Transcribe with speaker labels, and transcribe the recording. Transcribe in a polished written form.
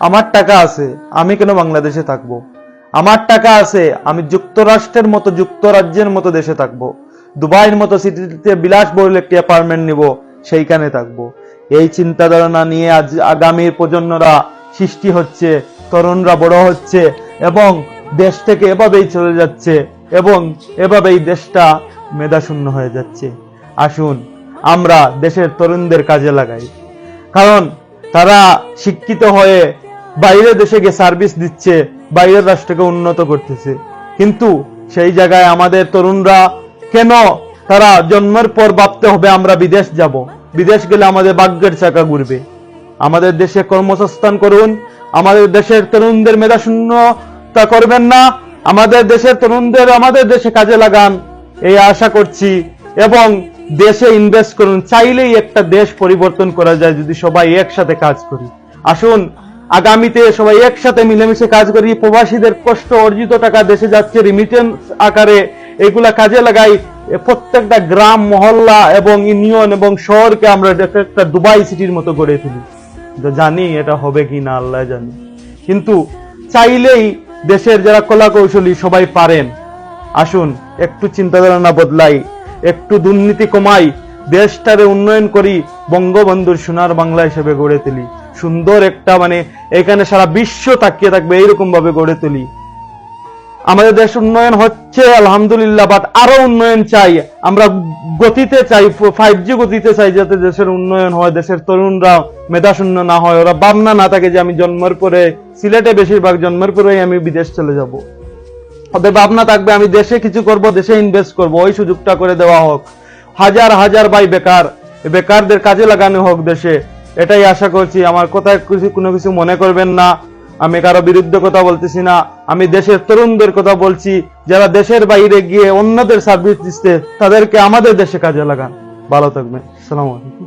Speaker 1: আমার টাকা আছে, আমি কেন বাংলাদেশে থাকবো? আমার টাকা আছে, আমি যুক্তরাষ্ট্রের মতো, যুক্তরাজ্যের মতো দেশে থাকবো, দুবাইয়ের মতো সিটিতে বিলাসবহুল একটি অ্যাপার্টমেন্ট নিব, সেইখানে থাকবো। এই চিন্তা ধারণা নিয়ে আজ আগামীর প্রজন্মরা সৃষ্টি হচ্ছে, তরুণরা বড় হচ্ছে এবং দেশ থেকে এভাবেই চলে যাচ্ছে এবং এভাবেই দেশটা মেধাশূন্য হয়ে যাচ্ছে। আসুন আমরা দেশের তরুণদের কাজে লাগাই, কারণ তারা শিক্ষিত হয়ে বাইরের দেশে গিয়ে সার্ভিস দিচ্ছে, বাইরের রাষ্ট্রকে উন্নত করতেছে, কিন্তু সেই জায়গায় আমাদের তরুণরা কেন তারা জন্মের পর ভাবতে হবে আমরা বিদেশ যাব? বিদেশ গেলে আমাদের ভাগ্যের চাকা ঘুরবে। আমাদের দেশে কর্মসংস্থান করুন, আমাদের দেশের তরুণদের মেধাশূন্যতা করবেন না, আমাদের দেশের তরুণদের আমাদের দেশে কাজে লাগান, এই আশা করছি। এবং দেশে ইনভেস্ট করুন, চাইলেই একটা দেশ পরিবর্তন করা যায় যদি সবাই একসাথে কাজ করি। আসুন আগামীতে সবাই একসাথে মিলেমিশে কাজ করি, প্রবাসীদের কষ্ট অর্জিত টাকা দেশে যাচ্ছে রিমিটেন্স আকারে, এগুলা কাজে লাগাই। প্রত্যেকটা গ্রাম, মহল্লা এবং ইউনিয়ন এবং শহরকে আমরা একটা দুবাই সিটির মতো গড়ে তুলি। জানি এটা হবে কি না আল্লাহ জানি, কিন্তু চাইলেই দেশের যারা কলা কৌশলী সবাই পারেন। আসুন একটু চিন্তাধারা বদলাই, একটু দুর্নীতি কমাই, দেশটারে উন্নয়ন করি, বঙ্গবন্ধুর সোনার বাংলা হিসেবে গড়ে তুলি, সুন্দর একটা এখানে সারা বিশ্ব তাকিয়ে থাকবে এইরকম ভাবে গড়ে তুলি। আমাদের দেশ উন্নয়ন হচ্ছে আলহামদুলিল্লাহ, বাট আরো উন্নয়ন চাই, আমরা গতিতে চাই, 5G গতিতে চাই, যাতে দেশের উন্নয়ন হয়, দেশের তরুণরা মেধাশূন্য না হয়, ওরা ভাবনা না থাকে যে আমি জন্মের পরে, সিলেটে বেশিরভাগ জন্মের পরেই আমি বিদেশ চলে যাব। ওদের ভাবনা থাকবে আমি দেশে কিছু করব, দেশে ইনভেস্ট করব, ওই সুযোগটা করে দেওয়া হোক। হাজার হাজার ভাই বেকার, বেকারদের কাজে লাগানো হোক দেশে, এটাই আশা করছি। আমার কথায় কোনো কিছু মনে করবেন না, আমি কারো বিরুদ্ধে কথা বলতেছি না, আমি দেশের তরুণদের কথা বলছি, যারা দেশের বাইরে গিয়ে অন্যদের সার্ভিস দিচ্ছে, তাদেরকে আমাদের দেশে কাজে লাগান। ভালো থাকবেন। আসসালামু আলাইকুম।